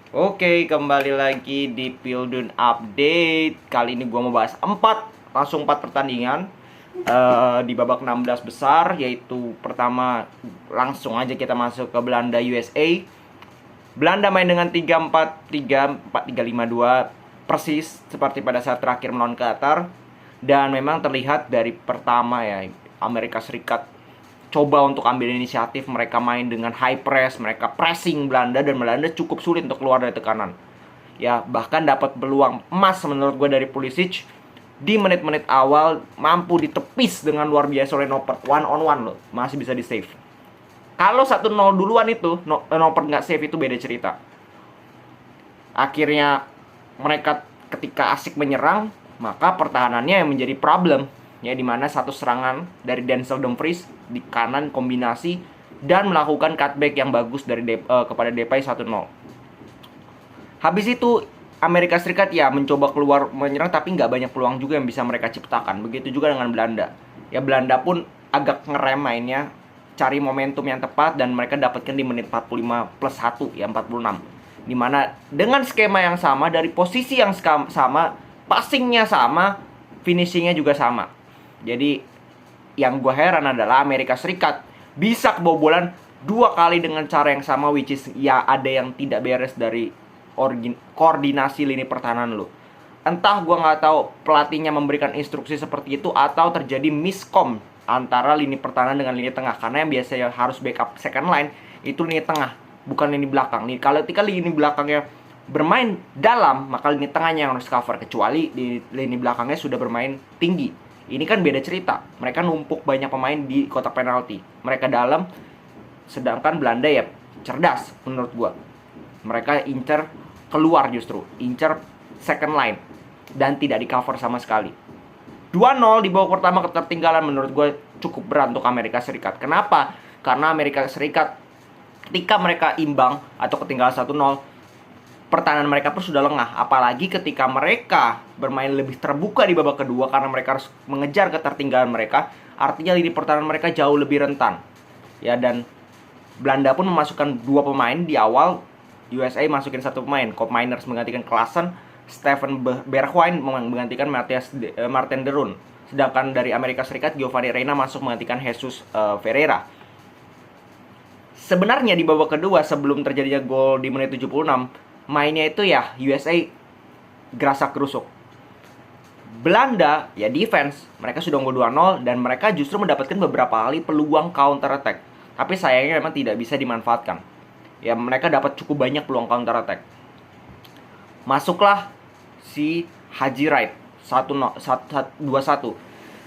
Oke, kembali lagi di Pildun Update. Kali ini gua mau bahas langsung 4 pertandingan di babak 16 besar, yaitu pertama langsung aja kita masuk ke Belanda USA. Belanda main dengan 3-4-3, 4-3-5-2 persis seperti pada saat terakhir melawan Qatar. Dan memang terlihat dari pertama ya, Amerika Serikat coba untuk ambil inisiatif, mereka main dengan high press, mereka pressing Belanda dan Belanda cukup sulit untuk keluar dari tekanan. Ya, bahkan dapat peluang emas menurut gue dari Pulisic di menit-menit awal, mampu ditepis dengan luar biasa oleh Noppert, one on one loh, masih bisa di save. Kalau 1-0 duluan itu Noppert nggak save, itu beda cerita. Akhirnya mereka ketika asik menyerang, maka pertahanannya yang menjadi problem, ya, dimana satu serangan dari Denzel Dumfries di kanan kombinasi dan melakukan cutback yang bagus dari kepada Depay 1-0. Habis itu Amerika Serikat ya mencoba keluar menyerang, tapi nggak banyak peluang juga yang bisa mereka ciptakan. Begitu juga dengan Belanda. Ya, Belanda pun agak ngerem mainnya, cari momentum yang tepat, dan mereka dapatkan di menit 45 plus 1, ya 46. Dimana dengan skema yang sama, dari posisi yang sama, passingnya sama, finishingnya juga sama. Jadi yang gue heran adalah Amerika Serikat bisa kebobolan 2 kali dengan cara yang sama, which is ya ada yang tidak beres dari koordinasi lini pertahanan lo. Entah gue nggak tahu pelatihnya memberikan instruksi seperti itu atau terjadi miskom antara lini pertahanan dengan lini tengah, karena yang biasanya harus backup second line itu lini tengah, bukan lini belakang. Nih, kalau ketika lini belakangnya bermain dalam, maka lini tengahnya yang harus cover, kecuali di lini belakangnya sudah bermain tinggi. Ini kan beda cerita. Mereka numpuk banyak pemain di kotak penalti. Mereka dalam, sedangkan Belanda ya cerdas menurut gua. Mereka incer keluar, justru incer second line dan tidak di cover sama sekali. 2-0 di babak pertama, ketertinggalan menurut gue cukup berat untuk Amerika Serikat. Kenapa? Karena Amerika Serikat ketika mereka imbang atau ketinggalan 1-0, pertahanan mereka pun sudah lengah. Apalagi ketika mereka bermain lebih terbuka di babak kedua, karena mereka harus mengejar ketertinggalan mereka. Artinya lini pertahanan mereka jauh lebih rentan. Ya, dan Belanda pun memasukkan 2 pemain di awal. USA masukin 1 pemain, Koop Meiners menggantikan Klaassen, Steven Bergwijn menggantikan Martin de Roon. Sedangkan dari Amerika Serikat, Giovanni Reina masuk menggantikan Jesus Ferreira. Sebenarnya di babak kedua, sebelum terjadinya gol di menit 76, mainnya itu ya USA gerasak gerusuk. Belanda ya defense, mereka sudah unggul 2-0 dan mereka justru mendapatkan beberapa kali peluang counter attack. Tapi sayangnya memang tidak bisa dimanfaatkan. Ya, mereka dapat cukup banyak peluang counter attack. Masuklah si Haji Wright 2-1.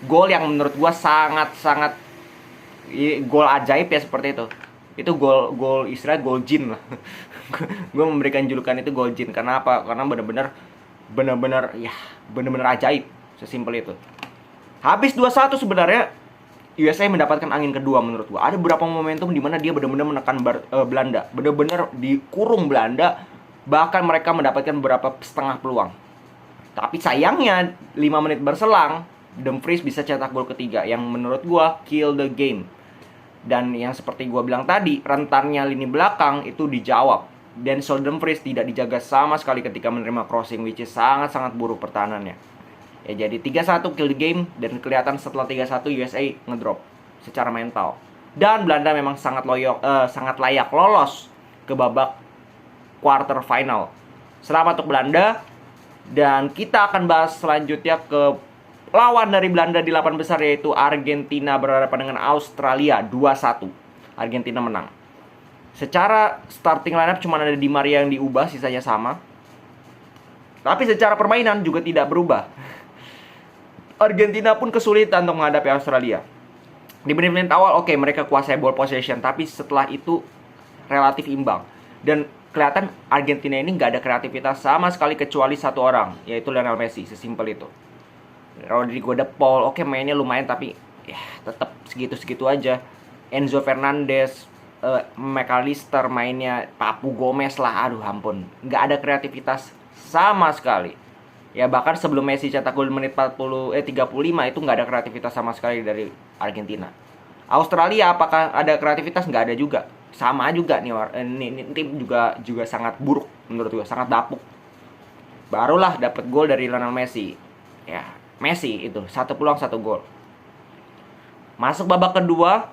Gol yang menurut gua sangat-sangat gol ajaib ya, seperti itu. Itu gol istilah gol jin lah. Gue memberikan julukan itu gol jin. Karena apa? Karena benar-benar ajaib, sesimpel itu. Habis 2-1 sebenarnya USA mendapatkan angin kedua menurut gua. Ada beberapa momentum di mana dia benar-benar menekan Belanda, benar-benar dikurung Belanda, bahkan mereka mendapatkan beberapa setengah peluang. Tapi sayangnya 5 menit berselang, Dumfries bisa cetak gol ketiga yang menurut gua kill the game. Dan yang seperti gua bilang tadi, rentannya lini belakang itu dijawab. Denzel Dumfries tidak dijaga sama sekali ketika menerima crossing, which is sangat-sangat buruk pertahanannya. Ya, jadi 3-1 kill the game, dan kelihatan setelah 3-1 USA ngedrop secara mental. Dan Belanda memang sangat layak lolos ke babak quarter final. Selamat untuk Belanda. Dan kita akan bahas selanjutnya ke lawan dari Belanda di 8 besar, yaitu Argentina berhadapan dengan Australia 2-1. Argentina menang. Secara starting lineup cuma ada Di Maria yang diubah, sisanya sama. Tapi secara permainan juga tidak berubah. Argentina pun kesulitan untuk menghadapi Australia. Di menit-menit awal oke, mereka kuasai ball possession, tapi setelah itu relatif imbang. Dan kelihatan Argentina ini nggak ada kreativitas sama sekali kecuali 1 orang, yaitu Lionel Messi. Sesimpel itu. Rodrigo de Paul oke, mainnya lumayan, tapi ya tetap segitu-segitu aja. Enzo Fernandez, McAllister mainnya, Papu Gomez lah, aduh ampun, nggak ada kreativitas sama sekali. Ya, bahkan sebelum Messi cetak gol menit 35 itu nggak ada kreativitas sama sekali dari Argentina. Australia apakah ada kreativitas? Nggak ada juga. Sama juga nih, ini tim juga sangat buruk menurut gue, sangat dapuk. Barulah dapat gol dari Lionel Messi. Ya, Messi itu satu peluang satu gol. Masuk babak kedua,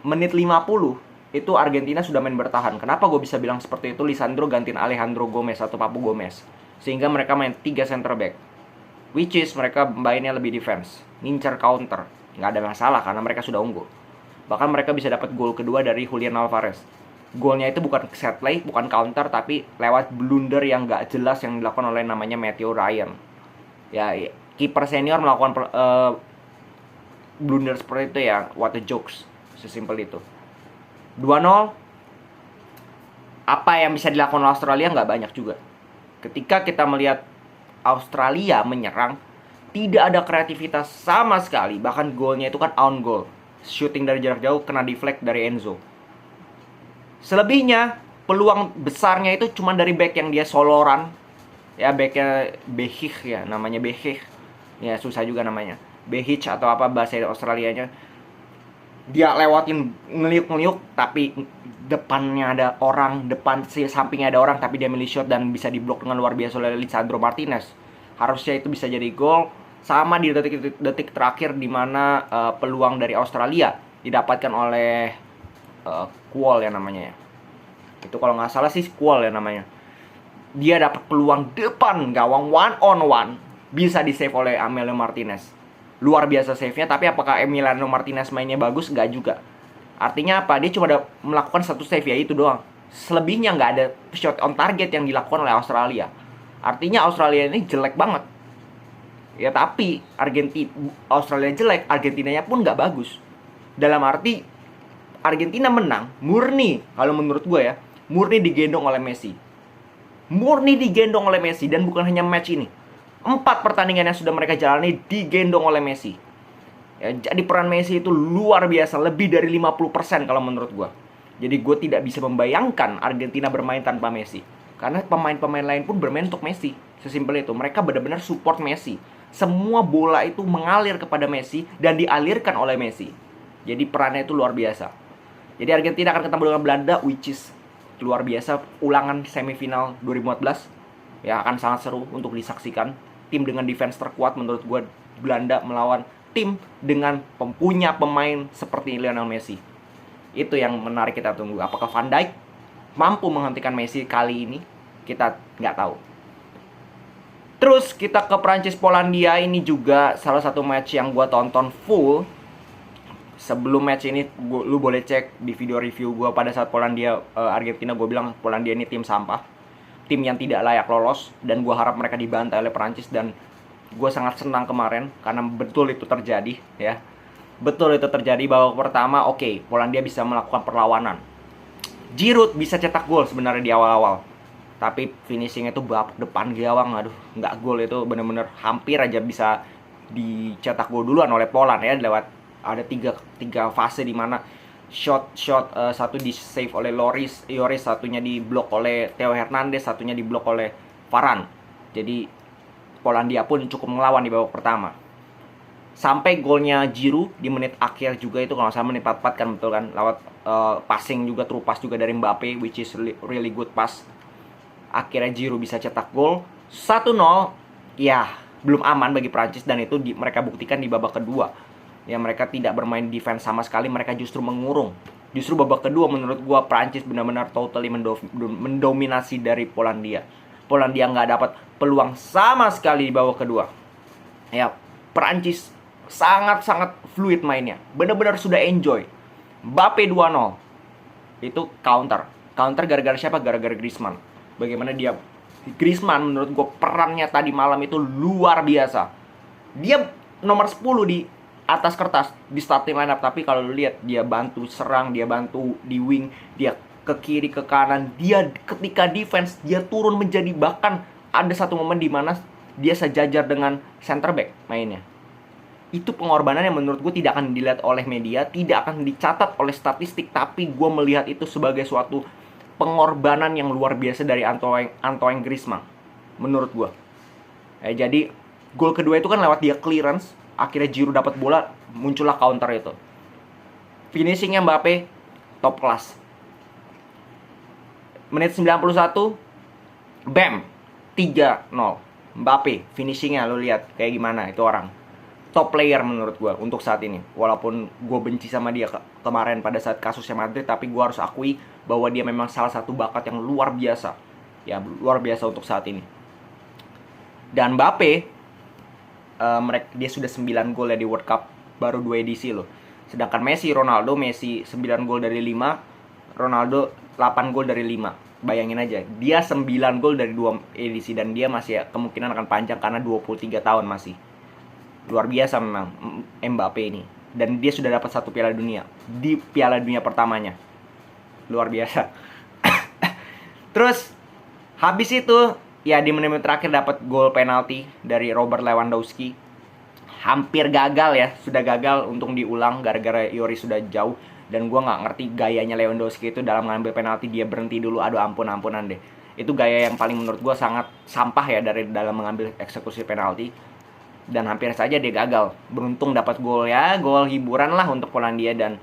menit 50 itu Argentina sudah main bertahan. Kenapa gue bisa bilang seperti itu? Lisandro gantiin Alejandro Gomez atau Papu Gomez, sehingga mereka main 3 center back, which is mereka mainnya lebih defense, ngincer counter. Nggak ada masalah karena mereka sudah unggul. Bahkan mereka bisa dapat gol kedua dari Julian Alvarez. Golnya itu bukan set play, bukan counter, tapi lewat blunder yang nggak jelas yang dilakukan oleh namanya Matthew Ryan. Ya, kiper senior melakukan blunder seperti itu ya, what a jokes. Sesimpel itu. 2-0. Apa yang bisa dilakukan oleh Australia nggak banyak juga. Ketika kita melihat Australia menyerang, tidak ada kreativitas sama sekali. Bahkan golnya itu kan own goal, shooting dari jarak jauh, kena deflect dari Enzo. Selebihnya peluang besarnya itu cuma dari back yang dia soloran. Ya, backnya Behich ya, namanya Behich. Ya, susah juga namanya. Behich atau apa bahasa Australianya. Dia lewatin ngeliuk-ngeliuk, tapi depannya ada orang, sampingnya ada orang, tapi dia milih shot dan bisa diblok dengan luar biasa oleh Lisandro Martinez. Harusnya itu bisa jadi gol. Sama di detik terakhir di mana peluang dari Australia didapatkan oleh Kuol ya namanya ya. Itu kalau nggak salah sih Kuol ya namanya. Dia dapat peluang depan gawang 1-on-1, bisa di save oleh Emiliano Martinez. Luar biasa save-nya, tapi apakah Emiliano Martinez mainnya bagus? Nggak juga. Artinya apa? Dia cuma melakukan satu save, ya itu doang. Selebihnya nggak ada shot on target yang dilakukan oleh Australia. Artinya Australia ini jelek banget. Ya tapi Australia jelek, Argentinanya pun nggak bagus. Dalam arti Argentina menang murni, kalau menurut gue ya, murni digendong oleh Messi. Murni digendong oleh Messi, dan bukan hanya match ini. 4 pertandingan yang sudah mereka jalani digendong oleh Messi. Ya, jadi peran Messi itu luar biasa, lebih dari 50% kalau menurut gue. Jadi gue tidak bisa membayangkan Argentina bermain tanpa Messi. Karena pemain-pemain lain pun bermain untuk Messi. Sesimpel itu, mereka benar-benar support Messi. Semua bola itu mengalir kepada Messi dan dialirkan oleh Messi. Jadi perannya itu luar biasa. Jadi Argentina akan ketemu dengan Belanda, which is luar biasa, ulangan semifinal 2014. Ya, akan sangat seru untuk disaksikan. Tim dengan defense terkuat menurut gue, Belanda melawan tim dengan punya pemain seperti Lionel Messi. Itu yang menarik kita tunggu. Apakah Van Dijk mampu menghentikan Messi kali ini? Kita nggak tahu. Terus kita ke Prancis-Polandia, ini juga salah satu match yang gue tonton full. Sebelum match ini, lu boleh cek di video review gue pada saat Polandia Argentina. Gue bilang Polandia ini tim sampah, tim yang tidak layak lolos, dan gue harap mereka dibantai oleh Prancis. Dan gue sangat senang kemarin karena betul itu terjadi ya. Betul itu terjadi. Babak pertama oke, Polandia bisa melakukan perlawanan. Giroud bisa cetak gol sebenarnya di awal-awal, tapi finishing itu babak depan gawang, aduh, nggak gol. Itu bener-bener hampir aja bisa dicetak gol duluan oleh Poland ya, lewat ada tiga fase di mana shot satu di save oleh Lloris, satunya diblok oleh Theo Hernandez, satunya diblok oleh Varane. Jadi Polandia pun cukup melawan di babak pertama. Sampai golnya Giroud di menit akhir juga, itu kalau nggak salah menit 44 kan, betul kan, lewat passing juga, true pass juga dari Mbappe, which is really good pass. Akhirnya Giroud bisa cetak gol 1-0. Ya, belum aman bagi Prancis, dan itu mereka buktikan di babak kedua. Ya, mereka tidak bermain defense sama sekali, mereka justru mengurung. Justru babak kedua menurut gua Prancis benar-benar totally mendominasi dari Polandia. Polandia nggak dapat peluang sama sekali di babak kedua. Ya, Prancis sangat-sangat fluid mainnya, benar-benar sudah enjoy. Mbappe 2-0. Itu counter gara-gara siapa? Gara-gara Griezmann. Bagaimana Griezmann menurut gue perannya tadi malam itu luar biasa. Dia nomor 10 di atas kertas di starting lineup, tapi kalau lu lihat dia bantu serang, dia bantu di wing, dia ke kiri ke kanan, dia ketika defense dia turun menjadi, bahkan ada satu momen di mana dia sejajar dengan center back mainnya. Itu pengorbanan yang menurut gue tidak akan dilihat oleh media, tidak akan dicatat oleh statistik, tapi gue melihat itu sebagai suatu pengorbanan yang luar biasa dari Antoine Griezmann menurut gue. Jadi gol kedua itu kan lewat dia clearance, akhirnya Giroud dapat bola, muncullah counter itu. Finishingnya Mbappe top class. Menit 91 Bam, 3-0. Mbappe, finishingnya lo lihat kayak gimana itu orang. Top player menurut gue untuk saat ini. Walaupun gue benci sama dia kemarin pada saat kasusnya Madrid, tapi gue harus akui bahwa dia memang salah satu bakat yang luar biasa. Ya, luar biasa untuk saat ini. Dan Mbappe, dia sudah 9 gol ya di World Cup, baru 2 edisi loh. Sedangkan Messi 9 gol dari 5, Ronaldo 8 gol dari 5. Bayangin aja, dia 9 gol dari 2 edisi dan dia masih ya, kemungkinan akan panjang karena 23 tahun masih. Luar biasa memang Mbappe ini. Dan dia sudah dapat 1 Piala Dunia di Piala Dunia pertamanya. Luar biasa. Terus habis itu ya di menit-menit terakhir dapat gol penalti dari Robert Lewandowski. Hampir gagal ya, sudah gagal, untung diulang gara-gara Yori sudah jauh. Dan gue nggak ngerti gayanya Lewandowski itu dalam mengambil penalti, dia berhenti dulu, aduh ampunan deh. Itu gaya yang paling menurut gue sangat sampah ya dari dalam mengambil eksekusi penalti. Dan hampir saja dia gagal. Beruntung dapat gol ya, gol hiburan lah untuk Polandia. Dan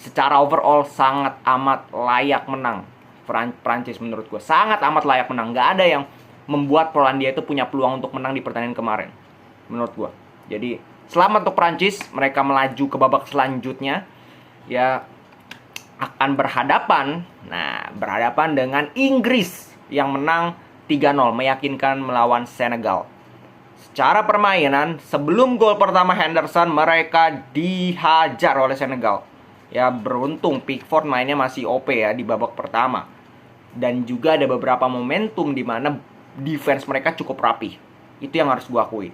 secara overall sangat amat layak menang Prancis menurut gue. Sangat amat layak menang, nggak ada yang membuat Polandia itu punya peluang untuk menang di pertandingan kemarin menurut gue. Jadi selamat untuk Prancis, mereka melaju ke babak selanjutnya. Ya akan berhadapan dengan Inggris yang menang 3-0 meyakinkan melawan Senegal. Secara permainan sebelum gol pertama Henderson mereka dihajar oleh Senegal. Ya beruntung Pickford mainnya masih OP ya di babak pertama. Dan juga ada beberapa momentum di mana defense mereka cukup rapi. Itu yang harus gua akui.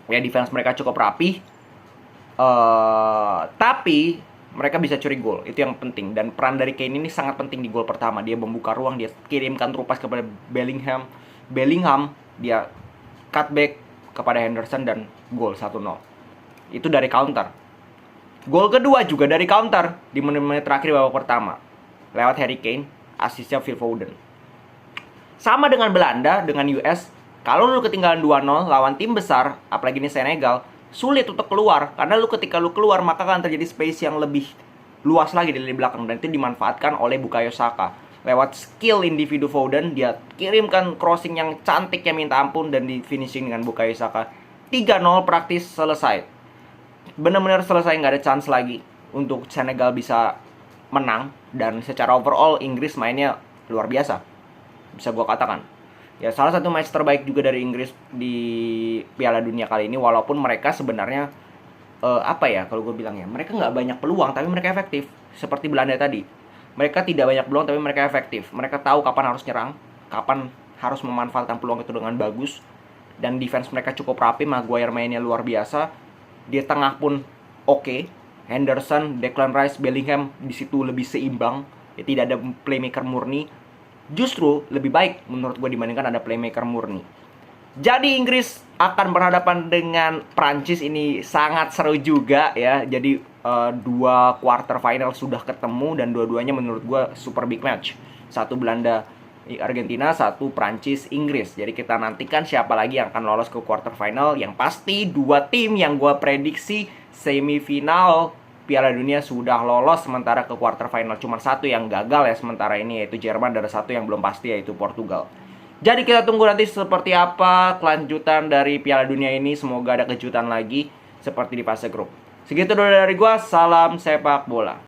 Ya defense mereka cukup rapi. Tapi mereka bisa curi gol, itu yang penting. Dan peran dari Kane ini sangat penting di gol pertama. Dia membuka ruang, dia kirimkan true pass kepada Bellingham, dia cutback kepada Henderson dan gol 1-0. Itu dari counter. Gol kedua juga dari counter di menit-menit terakhir babak pertama. Lewat Harry Kane, asisnya Phil Foden. Sama dengan Belanda, dengan US, kalau lu ketinggalan 2-0 lawan tim besar, apalagi ini Senegal, sulit untuk keluar, karena ketika lu keluar maka akan terjadi space yang lebih luas lagi dari belakang, dan itu dimanfaatkan oleh Bukayo Saka lewat skill individu Foden. Dia kirimkan crossing yang cantik yang minta ampun dan di finishing dengan Bukayo Saka. 3-0 praktis selesai, benar-benar selesai, nggak ada chance lagi untuk Senegal bisa menang. Dan secara overall Inggris mainnya luar biasa, bisa gua katakan. Ya salah satu match terbaik juga dari Inggris di Piala Dunia kali ini. Walaupun mereka sebenarnya kalau gue bilang ya, mereka nggak banyak peluang tapi mereka efektif. Seperti Belanda tadi, mereka tidak banyak peluang tapi mereka efektif. Mereka tahu kapan harus nyerang, kapan harus memanfaatkan peluang itu dengan bagus. Dan defense mereka cukup rapi. Maguire mainnya luar biasa. Di tengah pun oke. Henderson, Declan Rice, Bellingham di situ lebih seimbang. Ya, tidak ada playmaker murni. Justru lebih baik menurut gue dibandingkan ada playmaker murni. Jadi Inggris akan berhadapan dengan Prancis, ini sangat seru juga ya. Jadi 2 quarter final sudah ketemu dan dua-duanya menurut gue super big match. 1 Belanda Argentina, 1 Prancis Inggris. Jadi kita nantikan siapa lagi yang akan lolos ke quarter final. Yang pasti 2 tim yang gue prediksi semifinal Piala Dunia sudah lolos, sementara ke quarter final cuma 1 yang gagal ya sementara ini, yaitu Jerman, dan ada 1 yang belum pasti yaitu Portugal. Jadi kita tunggu nanti seperti apa kelanjutan dari Piala Dunia ini. Semoga ada kejutan lagi seperti di fase grup. Segitu dulu dari gua, salam sepak bola.